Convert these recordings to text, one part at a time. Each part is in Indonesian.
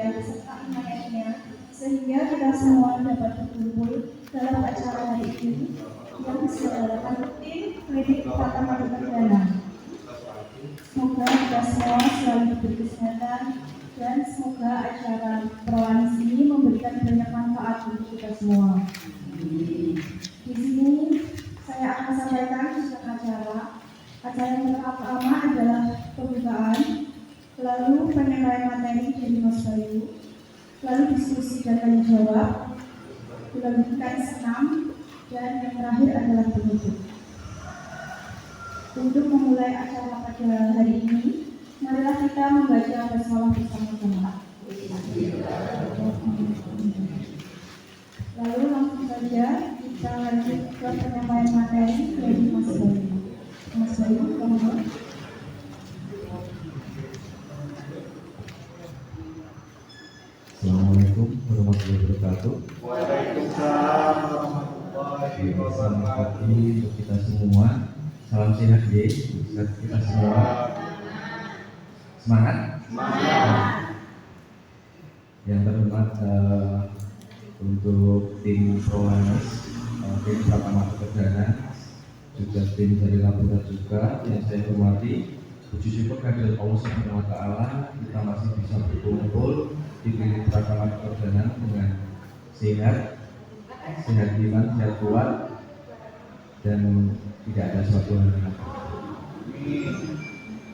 Maria beserta ayahnya, sehingga kita semua dapat berkumpul dalam acara hari ini yang diselenggarakan tim Klinik Pratama Perdana. Semoga kita semua selalu diberi kesehatan dan semoga acara Perwanis ini memberikan banyak manfaat untuk kita semua. Di sini saya akan sampaikan tentang acara. Acara yang pertama adalah pembukaan, lalu penyampaian materi dari Mas Bayu, lalu diskusi dan tanya jawab, dilanjutkan senam, dan yang terakhir adalah penutup. Untuk memulai acara pada hari ini, marilah kita membaca basmalah bersama-sama. Lalu langsung saja kita lanjut ke penyampaian materi dari Mas Bayu. Mas Bayu, mohon. Assalamualaikum warahmatullahi wabarakatuh. Waalaikumsalam warahmatullahi Selamat wabarakatuh. pagi untuk kita semua. Salam sehat ya, buat kita semua. Semangat. Yang terhormat untuk tim Prowanis, tim Pratama Perdana, juga tim dari Laboratorium juga yang saya hormati. Puji syukur kehadirat Allah Subhanahu wa Ta'ala, kita masih bisa berkumpul di Klinik Pratama Perdana dengan sehat iman, sehat kuat, dan tidak ada suatu hal yang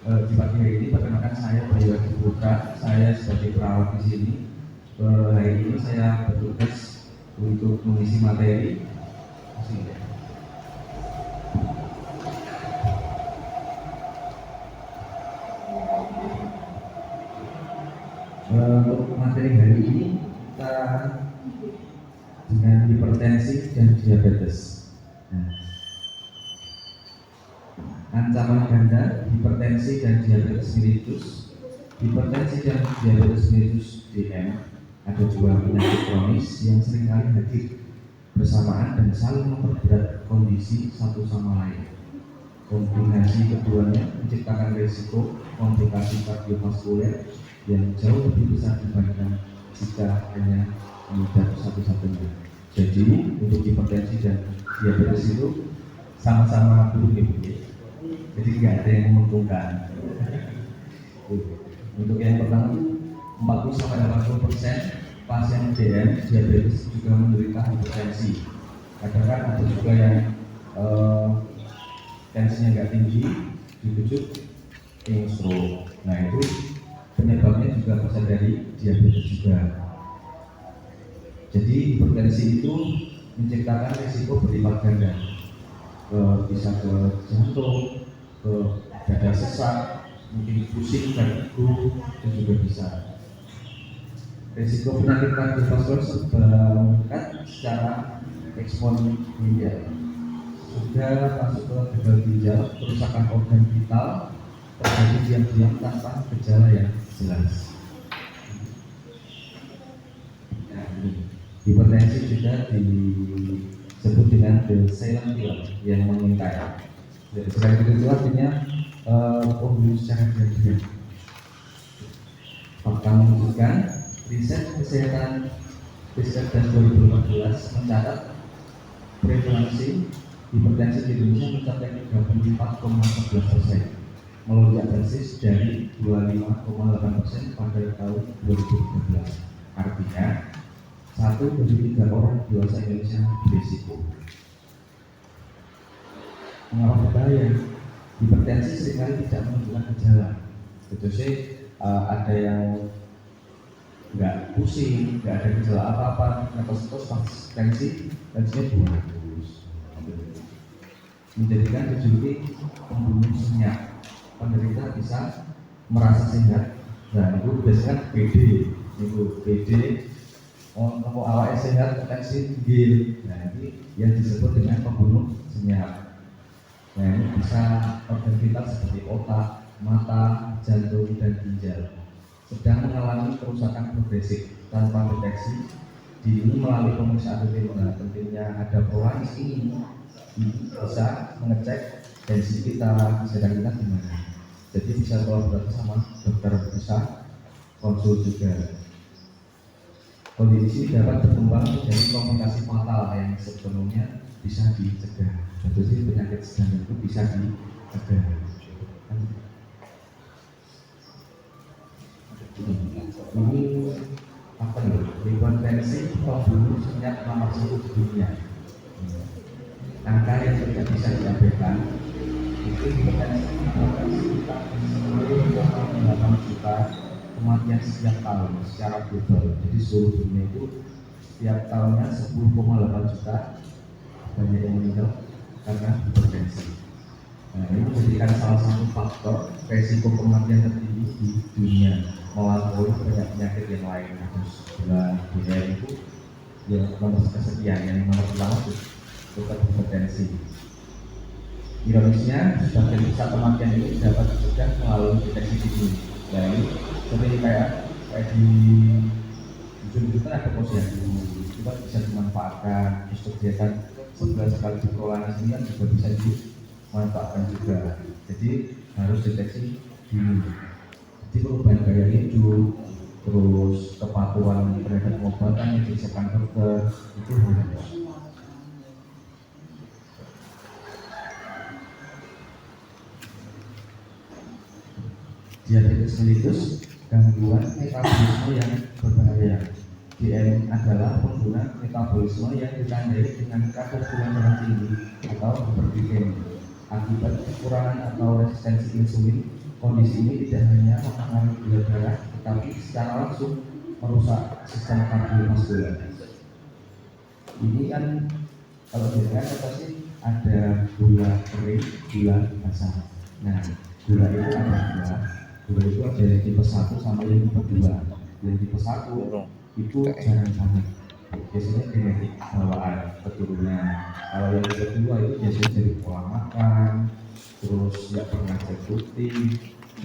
di pagi hari ini perkenalkan saya Bayu Adi Putra. Saya sebagai perawat di sini. Hari ini saya bertugas untuk mengisi materi. Untuk materi hari ini kita dengan hipertensi dan diabetes. Ancaman ganda hipertensi dan diabetes mellitus. Hipertensi dan diabetes mellitus (DM) ada dua penyakit kronis yang seringkali hadir bersamaan dan saling memperberat kondisi satu sama lain. Kombinasi keduanya menciptakan risiko komplikasi kardiovaskuler yang jauh lebih besar dibandingkan jika hanya mengidap satu-satunya. Jadi untuk hipertensi dan diabetes itu sama-sama buruk ya. Jadi tidak ada yang menguntungkan. Untuk yang pertama, 40-80% pasien DM diabetes juga menderita hipertensi. Kadang-kadang ada juga yang tensinya nggak tinggi, dibujuk ingin stroke. Nah itu penyebabnya juga bisa dari diabetes juga. Jadi hipertensi itu menciptakan risiko berlipat ganda, bisa ke jantung, ke dada sesak, mungkin pusing dan ibu, itu juga bisa. Risiko penyakit kardiovaskular meningkat secara eksponensial. Sudah masuk ke gagal ginjal, kerusakan organ vital terjadi diam-diam tanpa gejala yang jelas. Hipertensi juga disebut dengan the silent killer yang mengintai. Selain itu artinya pembunuh secara diam-diam. Fakta menunjukkan riset kesehatan riset dan 2014 mencatat prevalensi hipertensi di Indonesia mencapai 34,11%, melonjak drastis dari 25,8% pada tahun 2013. Artinya 1 dari 3 orang dewasa Indonesia berisiko. Mengapa berbahaya? Hipertensi seringkali tidak menunjukkan gejala. Itu sih ada yang nggak pusing, nggak ada gejala apa-apa, terus pas tensinya 200, menjadikan dijuluki pembunuh senyap. Penderita bisa merasa sehat, dan itu biasanya PD, kalau awalnya sehat, tensi tinggi. Nah ini yang disebut dengan pembunuh senyap. Nah ini bisa organ vital seperti otak, mata, jantung, dan ginjal sedang mengalami kerusakan progresif tanpa deteksi dini melalui pemeriksaan rutin. Nah, pentingnya ada Prowanis ini bisa mengecek tensi kita, kesehatan kita gimana. Jadi bisa kolaborasi sama dokter, bisa konsul juga. Kondisi dapat berkembang menjadi komplikasi fatal yang sebelumnya bisa dicegah. Jadi penyakit sedang itu bisa dicegah. Ini apa nih? Hipertensi pembuluh senyap nomor 1 di dunia. Angka yang tidak bisa diabaikan itu hipertensi menyebabkan sekitar 10,8 juta kematian setiap tahun secara global. Jadi seluruh dunia itu setiap tahunnya 10,8 juta banyak yang meninggal karena hipertensi. Nah, ini menjadikan salah satu faktor resiko kematian tertinggi di dunia melampaui banyak penyakit yang lain. Terus gula itu ya nomor kesekian, yang nomor pertama itu tetap hipertensi. Ironisnya, sebagian besar kematian ini dapat dicegah melalui deteksi dini. Nah, ini seperti kayak di ujung kan ada posyandu, kita bisa dimanfaatkan. Terus kegiatan sebulan sekali di Prolanas ini kan juga bisa dimanfaatkan juga. Jadi harus deteksi dini. Jadi perubahan gaya hidup, terus kepatuhan terhadap pengobatan yang disediakan dokter itu harus. Diabetes mellitus, gangguan metabolisme yang berbahaya. DM adalah pengguna metabolisme yang ditandai dengan kadar gula darah tinggi atau hiperglikemia. Akibat kekurangan atau resistensi insulin, kondisi ini tidak hanya mempengaruhi gula darah, tetapi secara langsung merusak sistem kardiovaskular. Ini kan kalau dilihat apa sih, ada gula kering, gula basah. Nah, gula itu ada dua. Gula itu ada yang tipe 1 sama yang tipe 2. Yang tipe 1 itu jarang banget. Biasanya genetik bawaan keturunan. Kalau yang tipe 2 itu biasanya dari pola makan, terus nggak pernah terbukti,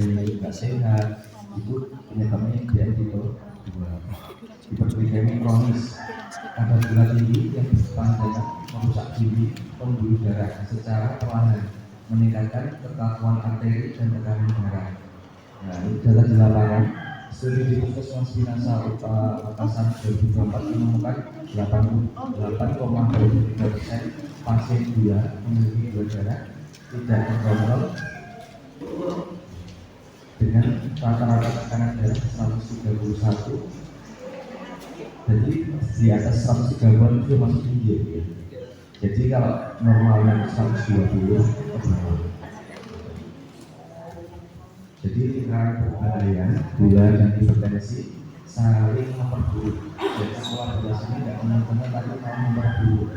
dan yang tidak sehat. Itu penyebabnya yang tipe 2. Hiperglikemia kronis, kadar gula tinggi yang berkepanjangan merusak dinding pembuluh darah secara perlahan, meningkatkan kekakuan arteri dan tekanan darah. Nah, ini data di lapangan. Studi di Puskesmas Binasa Makassar 2024 menemukan 88,23% pasien gula memiliki gula darah tidak terkontrol dengan rata-rata tekanan darah 131. Jadi di atas 130 itu masih tinggi. Jadi kalau normalnya 120 jadi lingkaran berbahaya gula dan hipertensi saling memperburuk. Jadi kolaborasi ini tidak teman-teman tapi mau memperburuk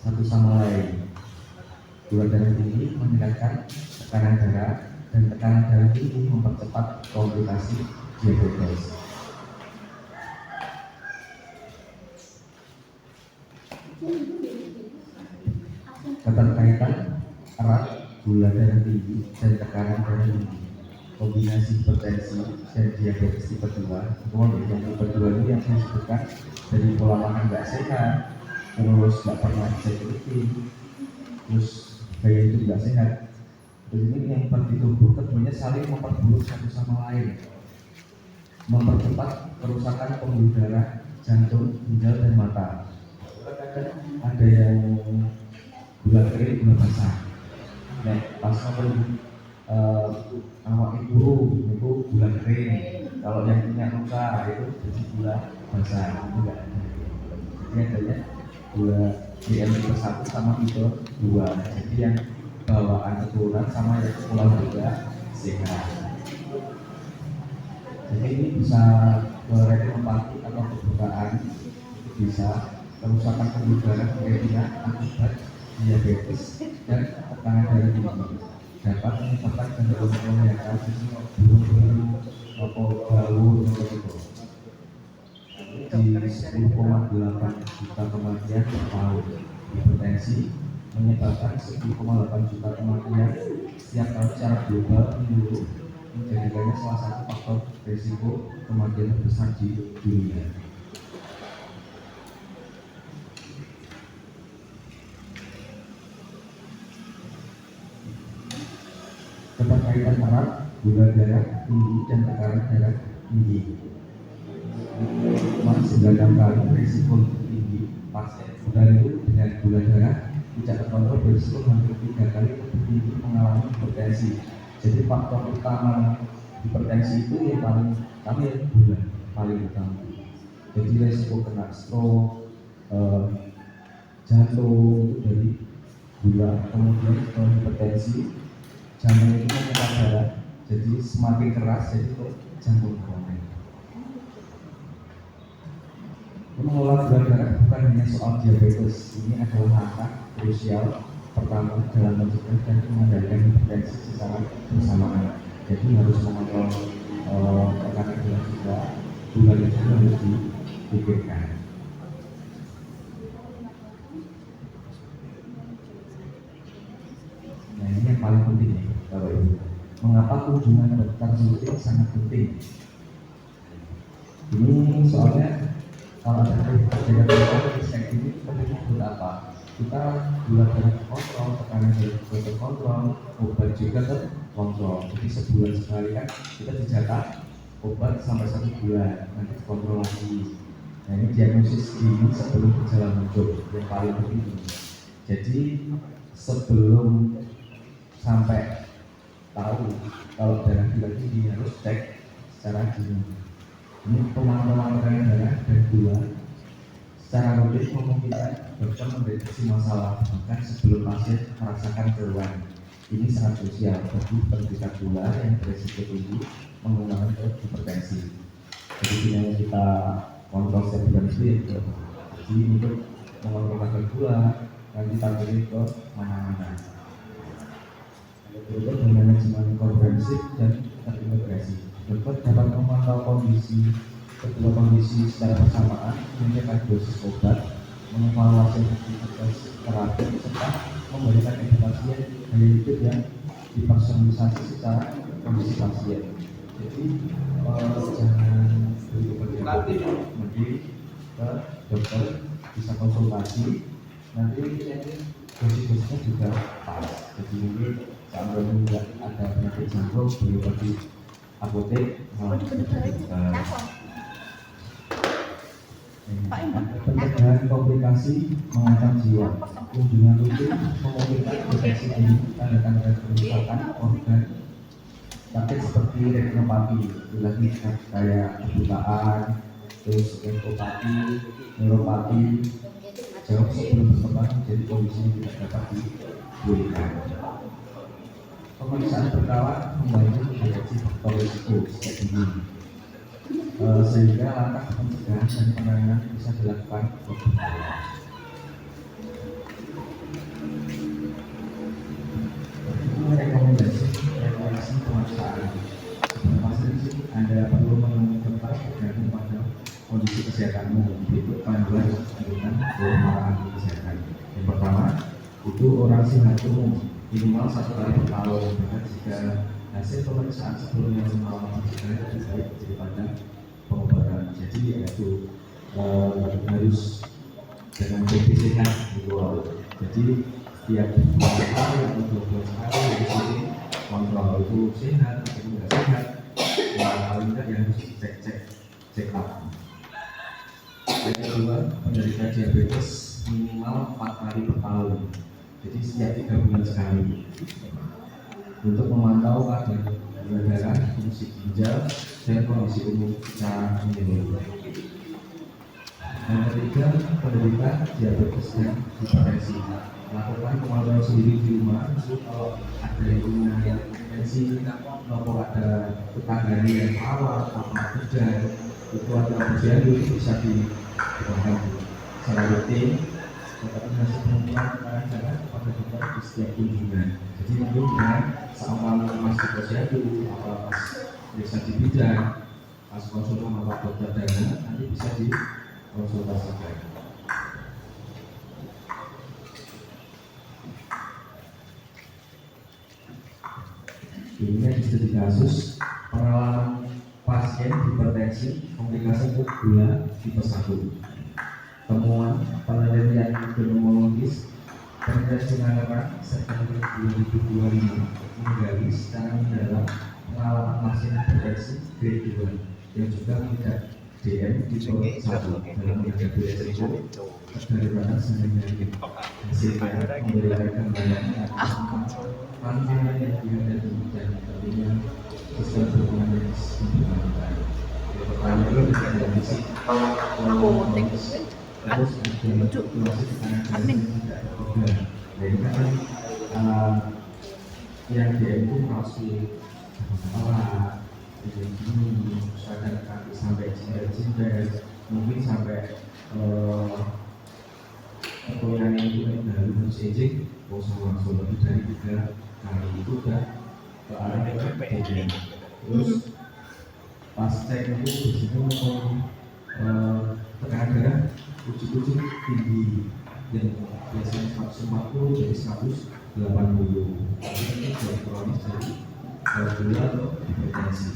satu sama lain. Gula darah tinggi meningkatkan tekanan darah dan tekanan darah tinggi mempercepat komplikasi diabetes. Keterkaitan erat gula darah tinggi dan tekanan darah tinggi, kombinasi hipertensi dan diabetes tipe 2. Kemudian yang tipe 2 ini yang saya sebutkan dari pola makan nggak sehat, terus nggak pernah dicuci, terus gaya hidup nggak sehat. Terus ini yang di tubuh keduanya saling memperburuk satu sama lain, mempercepat kerusakan pembuluh darah, jantung, ginjal dan mata. Ada yang gula kering, gula basah. Nah, pas awak ibu itu gula kering. Kalau yang punya luka itu jadi gula basah. Itu enggak ada. Jadi adanya gula DM tipe 1 sama tipe 2. Jadi yang bawaan keturunan sama yang pulang juga sehat. Jadi ini bisa retinopati atau kebutaan, bisa kerusakan pembuluh darah retina akibat diabetes dan tekanan darah tinggi, dapat menyebabkan gangguan penglihatan, bulu-bulu, bau begitu. Di 10,8 juta kematian per tahun. Hipertensi menyebabkan 10,8 juta kematian setiap tahun secara global menyeluruh, menjadikannya salah satu faktor risiko kematian terbesar di dunia. Keterkaitan erat gula darah tinggi dan tekanan darah tinggi. barangkali risiko tinggi pasien gula itu dengan gula darah tidak terkontrol berisiko hampir 3 kali lebih tinggi mengalami hipertensi. Jadi faktor utama hipertensi itu yang paling gula paling utama. Jadi risiko kena stroke, jantung itu dari gula, kemudian kalau hipertensi jantung itu memutar darah, jadi semakin keras jadi ke jantung koroner. Mengelola gula darah bukan hanya soal diabetes, ini adalah langkah krusial pertama dalam mencegah dan mengendalikan hipertensi secara bersamaan. Jadi harus mengontrol tekanan darah juga, gula itu harus dipikirkan. Nah ini yang paling penting ya, Bapak Ibu. Mengapa kunjungan dokter rutin sangat penting? Ini soalnya kalau ada cek ini penting buat apa? Kita gula darah kontrol, tekanan darah terkontrol, obat juga terkontrol. Jadi sebulan sekali kan kita dicatat obat sampai 1 bulan, nanti kontrol lagi. Nah ini diagnosis dini sebelum berjalan hidup yang paling penting. Jadi sebelum sampai tahu kalau darah gula tinggi harus cek secara dini. Ini pemantauan tekanan darah dan gula secara rutin memungkinkan dokter mendeteksi masalah bahkan sebelum pasien merasakan keluhan. Ini sangat krusial bagi penderita gula yang berisiko tinggi menggunakan hipertensi. Jadi tidak kita kontrol setiap bulan itu ya. Jadi untuk mengontrol kadar gula nanti tampilin ke mana-mana. Dokter bermanajemen komprehensif dan terintegrasi. Dokter dapat memantau kedua kondisi secara bersamaan, menentukan dosis obat, mengevaluasi efektivitas terapi, serta memberikan edukasi gaya hidup yang dipersonalisasi secara kondisi pasien. Jadi jangan beli obat mending ke dokter, bisa konsultasi, nanti dosis-dosisnya juga pas. Jadi mungkin saat tidak ada penyakit jantung, beli obat di apotek, pencegahan komplikasi mengancam jiwa. Kunjungan rutin memungkinkan deteksi dini tanda-tanda kerusakan organ sakit seperti retinopati, lagi kayak kebutaan, terus enkopati, neuropati, jauh sebelum berkembang jadi kondisinya tidak dapat dipulihkan. Pemeriksaan berkala membantu mendeteksi faktor risiko sejak dini, sehingga langkah pencegahan dan penanganan bisa dilakukan lebih awal. Rekomendasi pemeriksaan. Pasti di sini Anda perlu menemui dokter tergantung pada kondisi kesehatanmu. Berikut panduan tentang beberapa ahli kesehatan. Yang pertama itu orang sehat umum minimal 1 kali per tahun. Bahkan jika hasil pemeriksaan sebelumnya mengalami gejala lebih baik daripada pengobatan. Jadi yaitu harus dengan BPCK gitu. Jadi setiap bulan sekali atau 2 bulan sekali di sini kontrol itu sehat atau tidak sehat. Paling tidak yang harus cek up. Yang kedua, penderita diabetes minimal 4 kali per tahun. Jadi setiap 3 bulan sekali. Untuk memantau kadar gula darah, fungsi ginjal, dan kondisi umum secara menyeluruh. Yang ketiga, penderita diabetes dan hipertensi. Lakukan pemantauan sendiri di rumah. Kalau ada yang punya hipertensi, atau ada tetangga yang awal atau hujan, itu ada posyandu itu bisa dilakukan secara rutin. Tetapi masih perempuan tekanan darah kepada dokter di setiap kunjungan. Jadi mungkin dengan saat mas di posyandu atau pas periksa di bidang, pas konsultan sama dokter darah nanti bisa dikonsultasikan. Ini studi kasus pengalaman pasien hipertensi komplikasi gula tipe 1. Temuan penelitian epidemiologis Penelitian mengatakan September 2025 menggali secara mendalam pengalaman pasien hipertensi grade 2 yang juga tidak DM tipe 1 dalam menghadapi resiko kedaruratan sehari-hari. Hasilnya memberikan gambaran atas tantangan yang dihadapi dan tentunya sistem dukungan medis yang diperlukan. Pertama itu adalah fisik. Terus ada situasi tekanan yang tidak terduga. Jadi kan yang dia itu masih kepala, ini sadar kaki sampai jimbel, mungkin sampai yang itu dari musik, langsung lebih dari 3 kali itu udah ke arah bagian. Terus pas cek itu disitu tekanan darah uji-uji tinggi yang biasanya 140 jadi 180. Ini sudah kronis dari gula atau hipertensi.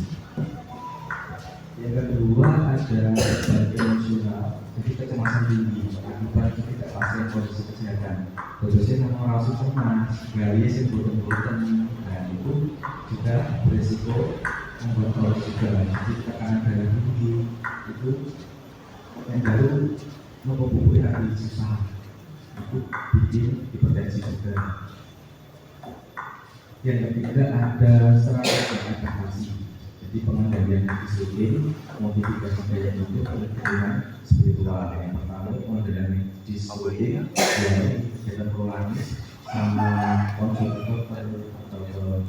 Yang kedua ada beban emosional, jadi kecemasan tinggi akibat ketidakpastian kondisi kesehatan. Khususnya nama rasa cemas, gaya yang boten-boten, dan itu juga beresiko membuat kronis juga. Jadi tekanan darah tinggi itu yang baru membubuhi hati susah, itu bikin hipertensi juga. Yang ketiga ada strategi adaptasi, jadi pengendalian disiplin, modifikasi gaya hidup dengan spiritual. Yang pertama pengendalian disiplin, yaitu kegiatan prolanis sama konsul atau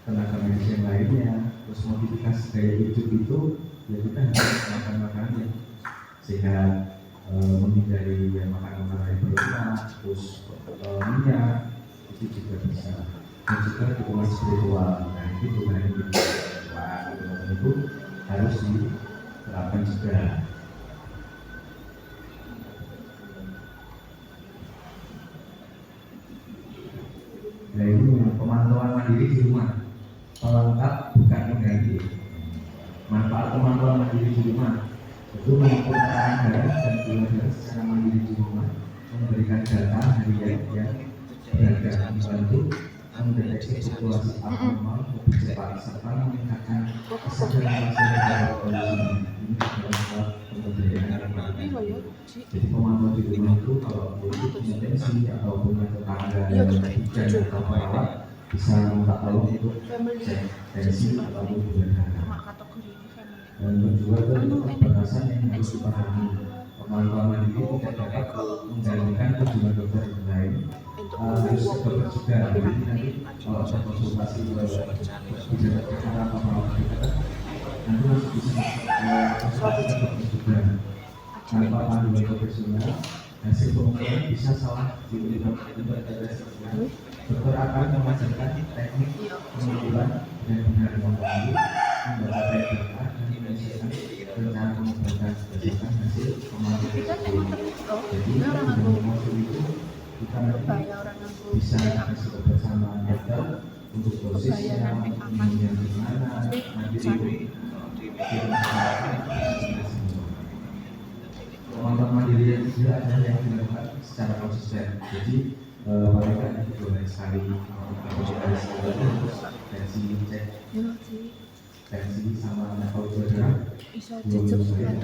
tenaga medis yang lainnya. Terus modifikasi gaya hidup itu ya kita harus makan makanan yang sehat, menghindari makanan-makanan yang berlemak, terus minyak itu juga bisa. Dan juga dukungan spiritual, nah itu dukungan spiritual itu harus diterapkan juga. Nah ini pemantauan mandiri di rumah, pelengkap bukan pengganti. Manfaat pemantauan mandiri di rumah itu mengukur tekanan darah dan gula darah secara mandiri di rumah, memberikan data harian yang beragam, membantu mendeteksi situasi abnormal lebih cepat serta meningkatkan kesadaran pasien terhadap kondisi. Ini adalah pemberdayaan yang penting. Jadi pemantau di rumah itu kalau punya tensi atau punya tetangga yang bidan atau perawat bisa minta tolong untuk cek tensi atau gula darah. Dan kedua itu keterbatasan yang harus dipahami. Pemantauan mandiri tidak dapat menggantikan kunjungan dokter yang lain. Harus dokter juga, jadi nanti kalau ada konsultasi bicara bicara atau perawat kita nanti masih bisa konsultasi dokter juga. Tanpa panduan profesional, hasil pengukuran bisa salah diinterpretasi. Dokter akan mengajarkan teknik pengukuran dan benar membantu membaca data dan menyelesaikan rencana pengobatan berdasarkan hasil pemantauan. Jadi dengan konsul itu kita bisa kasih obat sama dokter untuk dosisnya, minumnya gimana, nanti itu pemantauan mandiri yang tidak ada yang dilakukan secara konsisten. Jadi mereka itu 2 hari sekali atau 2 hari sekali terus tensi cek tensi sama level gula darah 20 hari.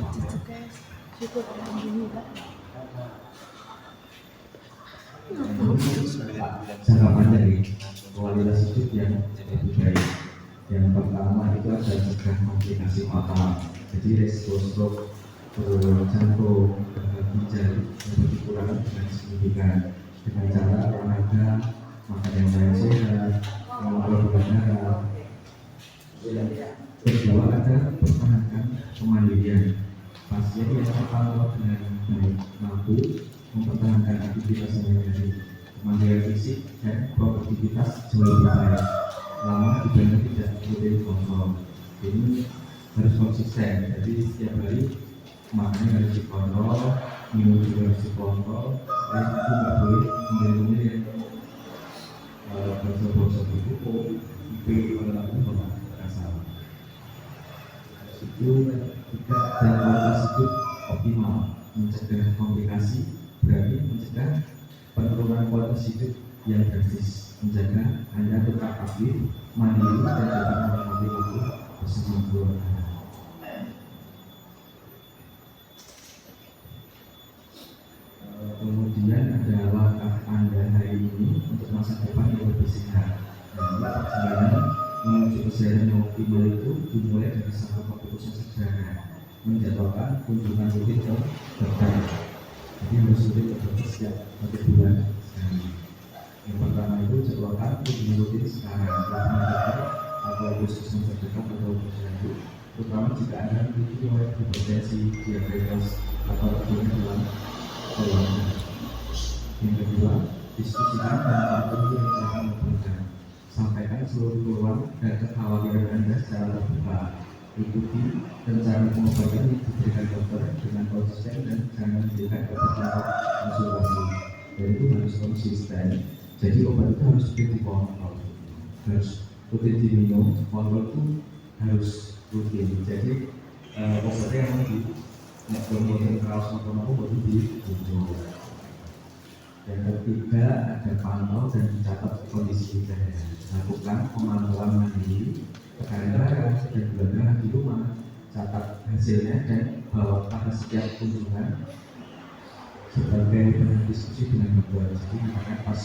Cara dari kualitas hidup yang lebih baik. Yang pertama itu adalah mencegah komplikasi fatal. Jadi resiko stroke, jantung, ginjal yang berkurang dengan signifikan dengan cara olahraga, makan yang baik sehat, mengontrol gula darah. Kedua ada pertahankan kemandirian. Pasien yang terpantau dengan baik mampu mempertahankan aktivitas sehari-hari, kemandirian fisik dan produktivitas jauh lebih baik lama dibanding tidak rutin kontrol. Ini harus konsisten, jadi setiap hari makannya harus dikontrol, minum juga harus dikontrol, dan itu nggak boleh mengambil yang bosok-bosok itu IP pada asal. Itu tidak dan kualitas hidup optimal, mencegah komplikasi berarti mencegah penurunan kualitas hidup yang drastis, menjaga Anda tetap aktif, mandiri dan dapat menikmati waktu bersama keluarga. optimal itu dimulai dari satu keputusan sederhana, menjadwalkan kunjungan rutin ke dokter. Jadi harus rutin ke dokter setiap 1 bulan sekali. Yang pertama itu jadwalkan kunjungan rutin sekarang ke dokter atau puskesmas terdekat atau posyandu, terutama jika Anda memiliki riwayat hipertensi, diabetes, atau penyakit dalam keluarga. Yang kedua, diskusikan tentang yang telah melakukan. Sampaikan seluruh keluhan dan kekhawatiran Anda secara terbuka. Ikuti rencana pengobatan yang diberikan dokter dengan konsisten dan jangan diberikan obat tanpa konsultasi. Dan itu harus konsisten. Jadi obat itu harus rutin dikontrol, harus rutin diminum. Kontrol itu harus rutin. Jadi obatnya yang di kemudian keras maupun baru dibutuh. Yang ketiga, ada pantau dan mencatat kondisi kesehatan. Lakukan pemantauan mandiri tekanan darah dan gula darah di rumah. Catat hasilnya dan bawa pada setiap kunjungan sebagai bahan diskusi dengan dokter. Jadi misalkan pas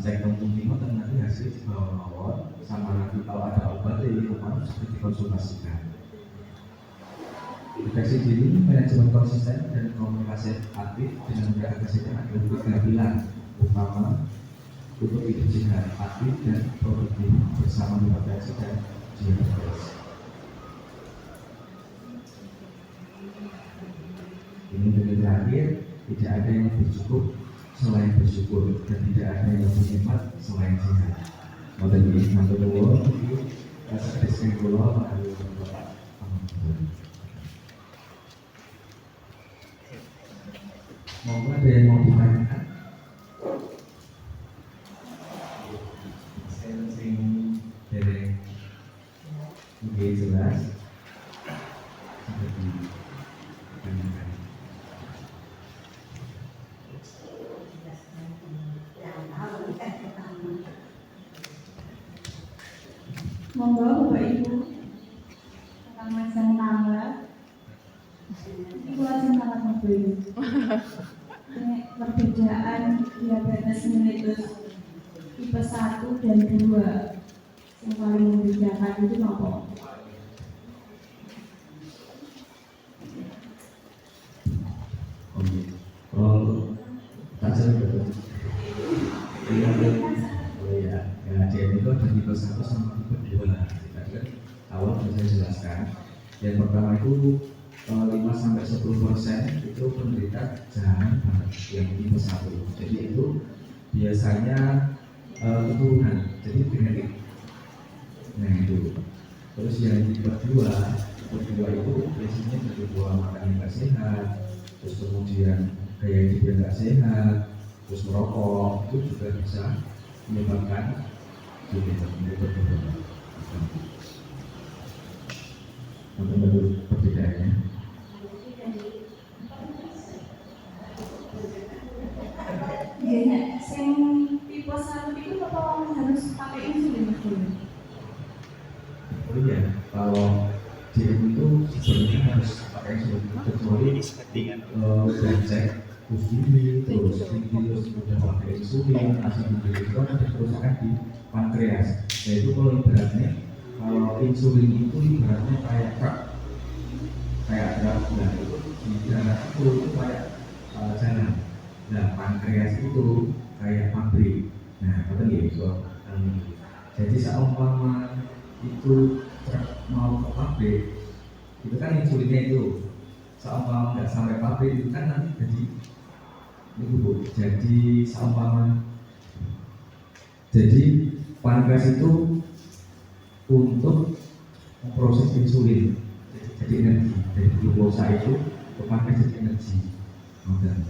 cek tungtung timur dan nanti hasil dibawa sama nanti kalau ada obat di rumah seperti dikonsultasikan. Deteksi dini, manajemen konsisten dan komunikasi aktif dengan pihak kesehatan ada 3 pilar utama untuk hidup sehat, aktif dan produktif bersama hipertensi dan diabetes. Ini dari terakhir, tidak ada yang bersyukur selain bersyukur dan tidak ada yang bernikmat selain sehat. Model ini sampai dulu, rasa kesehatan dulu, lalu bapak. Monggo ada yang mau ditanyakan? Sing dari mungkin jelas seperti ditanyakan. Monggo Bapak Ibu, selamat siang tambah. Itu langsung sangat mobil. Perbedaan diabetes mellitus tipe 1 dan 2 yang paling membedakan itu apa? Oh, tak salah betul. Oh iya, ya dia itu ada tipe 1 sama tipe 2. Tadi kan awal sudah saya jelaskan. Yang pertama itu 5-10% itu penderita jangan banget yang tipe 1. Jadi itu biasanya keturunan, jadi genetik. Nah itu. Terus yang tipe 2 itu biasanya dari pola makan yang nggak sehat, terus kemudian gaya hidup yang nggak sehat, terus merokok, itu juga bisa menyebabkan diabetes. Untuk perbedaannya. Iya, yang tipe 1 itu apa harus pakai insulin? Oh iya, kalau dia itu sebenarnya harus pakai insulin kecuali udah cek usia terus udah pakai insulin, asam lambung itu kan ada kerusakan di pankreas. Nah itu kalau ibaratnya insulin itu ibaratnya kayak truk, nah itu di jalan itu kayak jalan. Nah pankreas itu kayak pabrik. Nah betul ya itu. Jadi seumpama itu truk mau ke pabrik, itu kan insulinnya itu seumpama nggak sampai pabrik itu kan nanti jadi seumpama jadi pankreas itu untuk memproses insulin jadi energi dari glukosa itu ke pankreas jadi energi. Dan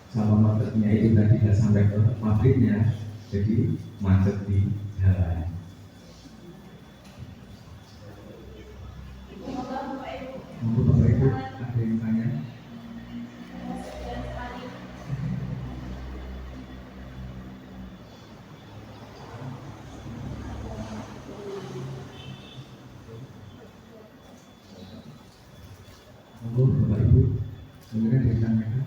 sama macetnya itu tadi tidak sampai ke pabriknya, jadi macet di jalan. Mungkin Bapak Ibu ada yang tanya? Monggo Bapak Ibu, sebenarnya ditanyakan.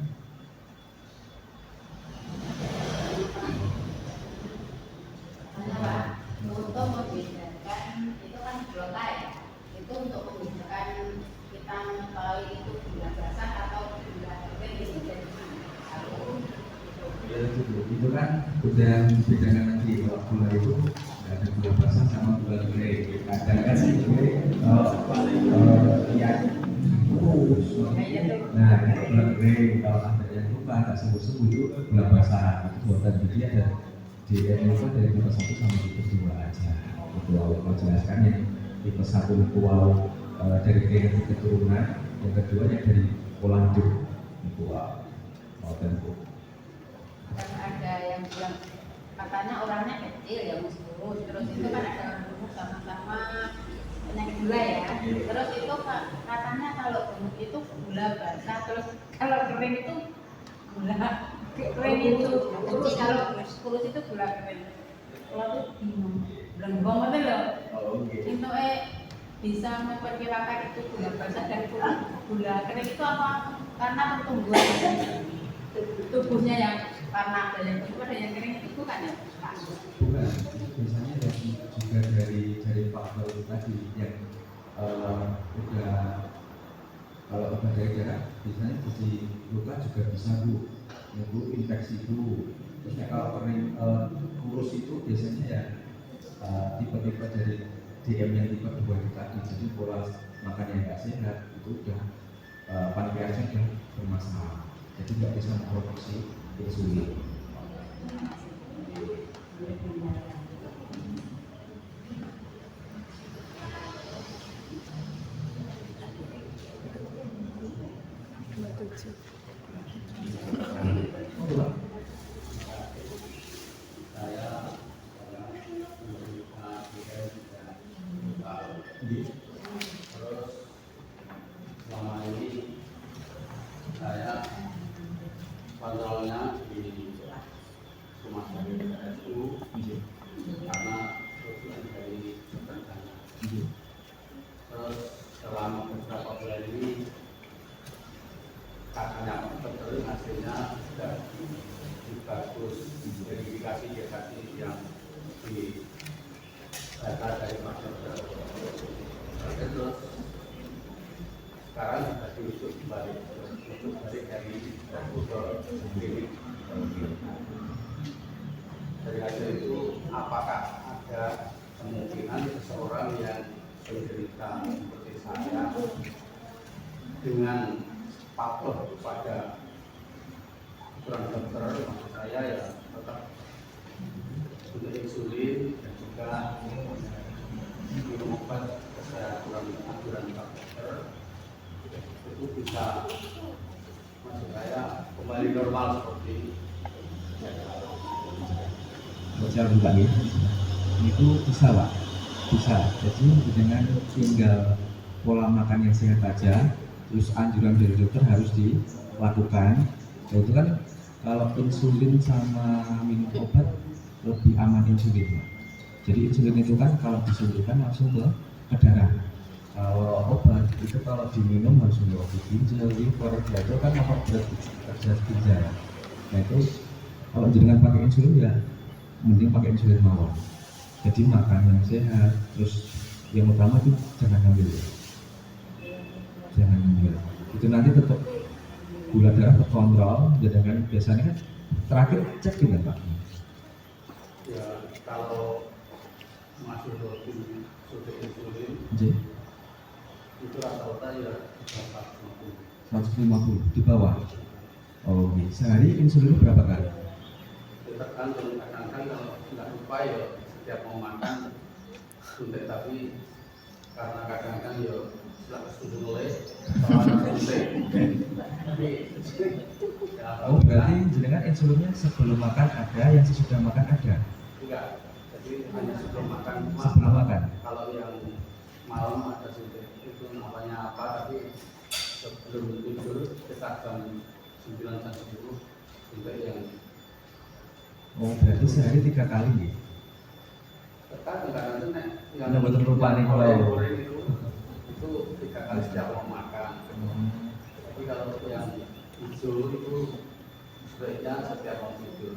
Untuk untuk menunjukkan kita mengetahui itu gula basah atau gula kering itu dari mana? Ya itu kan udah dibedakan nanti kalau gula itu nggak ada gula basah sama gula kering. Kadang kan ya terus. Nah itu gula kering kalau ada yang luka nggak sembuh itu gula basah. Itu buatan jadi ada DM itu dari tipe 1 sampai tipe 2 aja. Itu awal jelaskan yang tipe 1 itu dari genetik keturunan, yang kedua yang dari pola hidup itu mau tentu. Kan ada yang bilang katanya orangnya kecil ya Mas kurus, terus itu kan ada orang gemuk sama-sama penyakit gula ya. Terus itu katanya kalau gemuk itu gula basah, terus kalau kering itu gula kering itu jadi kalau kurus itu gula kering. Kalau itu bingung, belum itu loh. Itu bisa memperkirakan itu gula basah dan gula kering itu apa? Karena pertumbuhan tubuhnya yang karena ada yang tumbuh ada yang kering itu bukan ya? Bukan, biasanya juga dari faktor itu tadi yang udah kalau udah dari jarak biasanya jadi luka juga bisa bu infeksi dulu. Terusnya kalau kering kurus itu biasanya ya tipe-tipe dari DM yang tipe 2 itu tadi, jadi pola makan yang nggak sehat itu udah pankreasnya udah bermasalah, jadi nggak bisa memproduksi insulin. Selama ini saya kontrolnya di rumah sakit RSU karena kebutuhan dari pekerjaan. Terus selama beberapa bulan ini katanya dokter hasilnya sudah bagus, verifikasi yang di data dari Pak Dokter. Terus sekarang sudah dirujuk balik dari klinik. Dari hasil itu, apakah ada kemungkinan seseorang yang menderita seperti saya dengan patuh pada aturan dokter, maksud saya ya tetap untuk insulin dan juga minum obat sesuai aturan dokter, itu bisa, maksud saya, kembali normal seperti Bocor juga ya, itu bisa pak, bisa. Jadi dengan tinggal pola makan yang sehat aja, terus anjuran dari dokter harus dilakukan. Nah, itu kan kalau insulin sama minum obat lebih aman insulin pak. Jadi insulin itu kan kalau disuntikan langsung ke darah. Kalau obat itu kalau diminum harus minum obat ginjal, liver, itu kan apa kerja ginjal. Nah itu kalau jangan pakai insulin ya mending pakai insulin mawar. Jadi makan yang sehat, terus yang utama itu jangan ngambil, itu nanti tetap gula darah terkontrol. Jadi biasanya kan terakhir cek juga pak. ya kalau masih rutin suntik insulin itu rata-rata ya 150 di bawah. Oh, okay. Sehari insulin berapa kali? tergantung, kadang-kadang kalau nggak lupa ya setiap mau makan suntik, tapi karena kadang-kadang ya setelah setuju mulai suntik tapi ya, Oh, berarti jenengan insulinnya sebelum makan ada, yang sesudah makan ada? enggak, jadi hanya sebelum makan. Sebelum makan? Kalau yang malam ada suntik itu namanya apa, tapi sebelum tidur sekitar jam 9 jam 10 suntik yang Oh, berarti sehari 3 kali ya? kadang-kadang yang betul lupa nih kalau goreng itu 3 kali setiap mau makan. Tapi kalau yang hijau itu sebaiknya setiap mau tidur.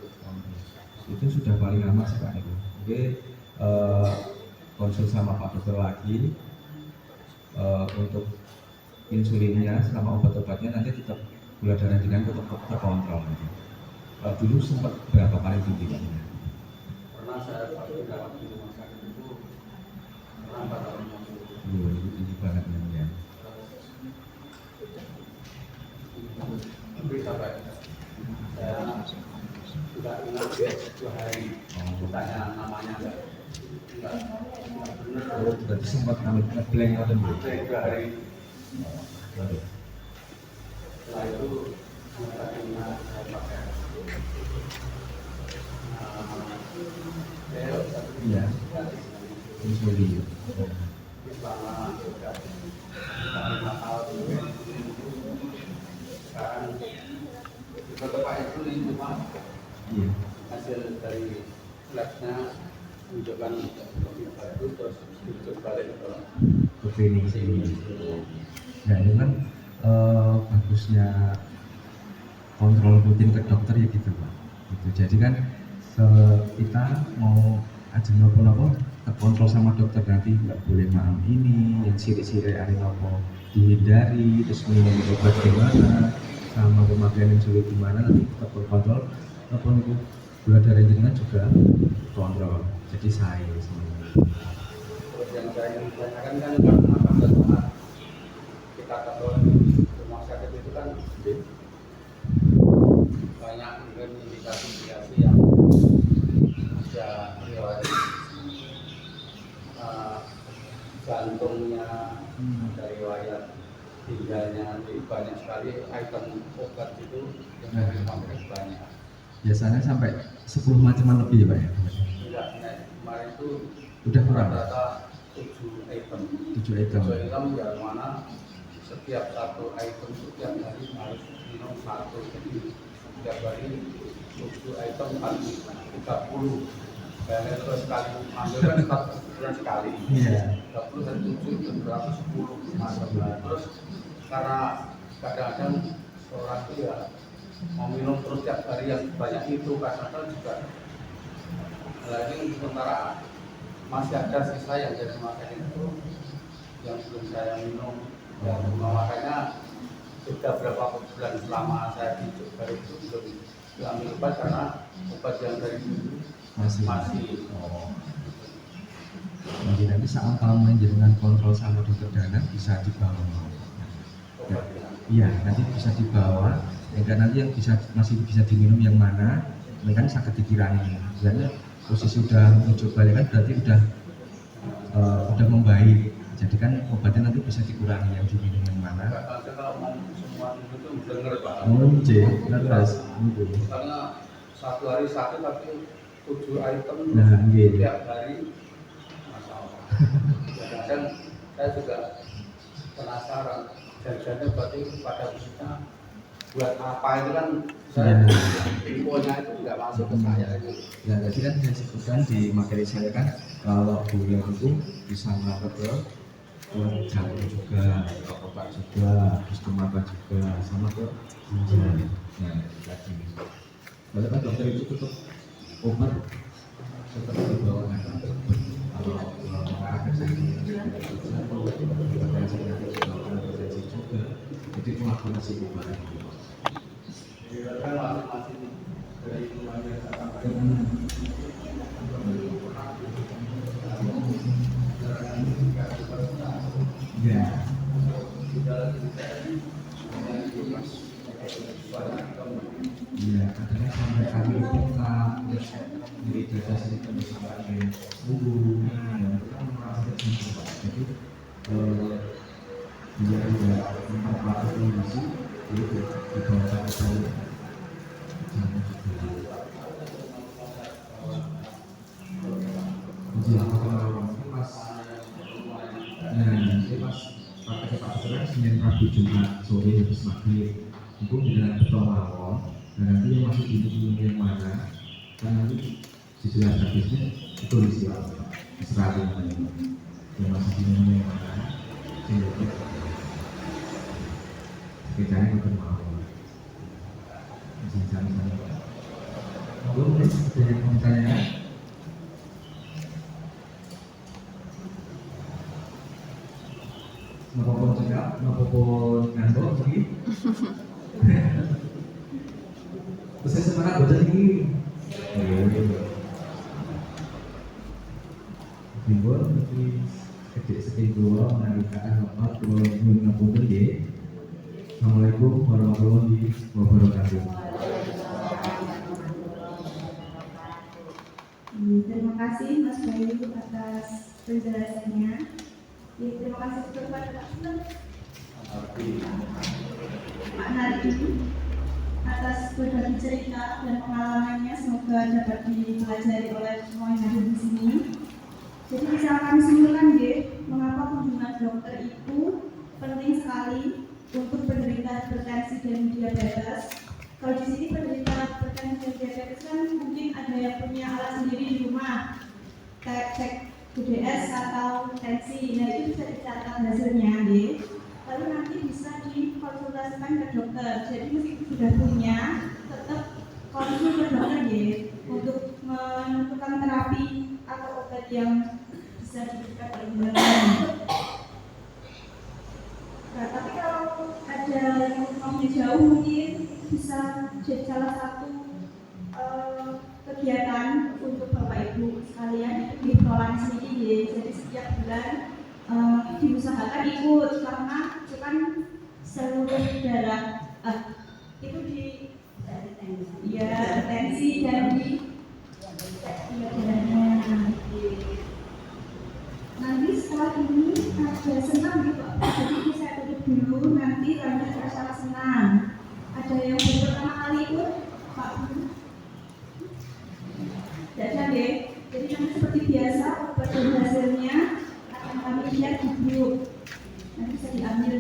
Itu sudah paling aman sih pak. Oke, konsul sama Pak Dokter lagi. untuk insulinnya selama obat-obatnya nanti tetap gula darah jenengan tetap terkontrol nanti. Dulu sempat berapa kali tinggi Pak? Pernah saya pakai dalam di rumah sakit itu pernah 4 tahun yang lalu. Itu tinggi banget ya. Tapi sampai saya tidak ingat 2 hari tanya namanya enggak benar. Berarti sempat ngeblank atau belum? 2 hari. Waduh. Setelah itu saya pakai Iya. Insulin. selama sudah 5 tahun sekarang tetap Pak insulin cuma Iya. hasil dari labnya menunjukkan lebih bagus terus dirujuk balik ke Klinik sini. Nah itu kan bagusnya kontrol rutin ke dokter ya gitu Pak. Gitu. Jadi kan kita mau ajeng nopo-nopo terkontrol sama dokter, nanti nggak boleh makan ini, yang sirik-sirik hari nopo dihindari, terus minum obat gimana, sama pemakaian insulin gimana, nanti tetap terkontrol. Ataupun itu gula darah jenengan juga kontrol. Jadi saya semuanya. terus yang saya ingin tanyakan kan karena pada saat kita ke rumah sakit itu kan banyak mungkin indikasi-indikasi yang ada riwayat jantungnya, ada riwayat ginjalnya, jadi banyak sekali item obat itu yang dipakai banyak. Biasanya sampai 10 macaman lebih ya Pak ya? Enggak, kemarin itu Udah kurang? rata-rata 7 item. 7 item. 7 item yang mana setiap satu item setiap hari harus minum 1, jadi setiap hari 7 item kali 30. Dan terus sekali ambil kan 4 bulan sekali. Iya. 30 dan 7 itu berarti 10 macam. Terus karena kadang-kadang orang itu ya mau minum terus tiap hari yang banyak itu karena kan juga lagi sementara masih ada sisa yang dari makanan itu yang belum saya minum. Ya, makanya sudah berapa bulan selama saya hidup dari itu belum diambil obat karena obat yang dari dulu masih. Jadi nanti saat kamu dengan kontrol sama dokter dana bisa dibawa. Iya, nanti bisa dibawa. Enggak nanti yang masih bisa diminum yang mana, ini kan sangat dikirani. Sebenarnya posisi sudah muncul balik kan berarti udah membaik. Jadi kan obatnya nanti bisa dikurangi yang diminum yang mana. Kalau mau semua itu benar Pak. Jelas. Karena 1 hari sakit tapi 7 item tiap hari, masalah. Kadang saya juga penasaran, jajannya berarti pada kita buat apa itu kan saya infonya itu nggak masuk ke saya itu. Ya tadi kan saya sebutkan di materi saya kan kalau gula itu bisa ngaruh ke jantung juga, ke otak juga, terus ke mata juga, sama ke ginjal. Nah tadi. Kalau kan dokter itu tetap obat tetap dibawa kalau ada sakit juga, jadi melakukan si obat. Ya. Iya, katanya sampai kami kita dari data sini kan bisa pakai bumbu, dan kita merasa simpel. Jadi dia tidak memperlakukan kondisi itu di bawah tahun. Jadi apa kalau pas pakai Pak Dokter Senin Rabu Jumat sore habis maghrib itu dengan betul mawon, dan nanti yang masih diminum yang mana kan nanti dijelaskan itu disiap Israel yang masih diminum yang mana sehingga bedanya betul mawon misalnya belum ada yang mau tanya. maupun cekap maupun ngantuk lagi. Terus semangat baca tinggi. Timbul nanti kecil sekian dua menarikan apa dua ngapunten ya. Assalamualaikum warahmatullahi wabarakatuh. Terima kasih Mas Bayu atas penjelasannya. Terima kasih kepada Pak Nardi atas berbagi cerita dan pengalamannya. Semoga dapat dipelajari oleh semua yang ada di sini. Jadi bisa kami simpulkan mengapa kunjungan dokter itu penting sekali untuk penderita hipertensi dan diabetes. Kalau di sini penderita hipertensi dan diabetes kan mungkin ada yang punya alat sendiri di rumah, cek GDS atau tensi. Nah itu bisa dicatat hasilnya, lalu nanti bisa dikonsultasikan ke dokter. Jadi meskipun sudah punya, tetap konsul ke dokter untuk menentukan terapi atau obat yang bisa diberikan oleh dokter. Nah, tapi kalau ada yang maunya jauh mungkin bisa jadi salah satu kegiatan untuk Bapak Ibu sekalian itu di Florence ini. Jadi setiap bulan diusahakan ikut karena itu kan seluruh darah itu di tensi dan di darahnya. Nanti setelah ini ada senam gitu. Jadi saya tutup dulu, nanti lanjut ke acara senam. Ada yang baru pertama kali ikut, Pak Bu? Tidak ada Jadi nanti seperti biasa, obat dan hasilnya akan kami lihat di grup. Nanti bisa diambil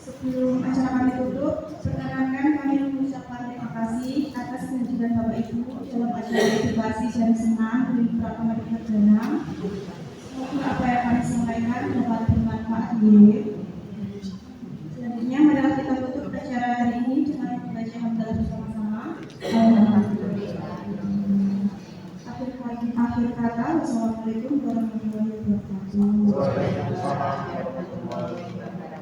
Sebelum acara kami tutup, perkenankan kami mengucapkan terima kasih atas kehadiran Bapak Ibu dalam acara edukasi dan senam di Pratama Perdana. Semoga apa yang kami sampaikan dapat bermanfaat. Selanjutnya, marilah kita tutup acara hari ini dengan membaca hamdalah bersama-sama. Akhir kata, wassalamualaikum warahmatullahi wabarakatuh.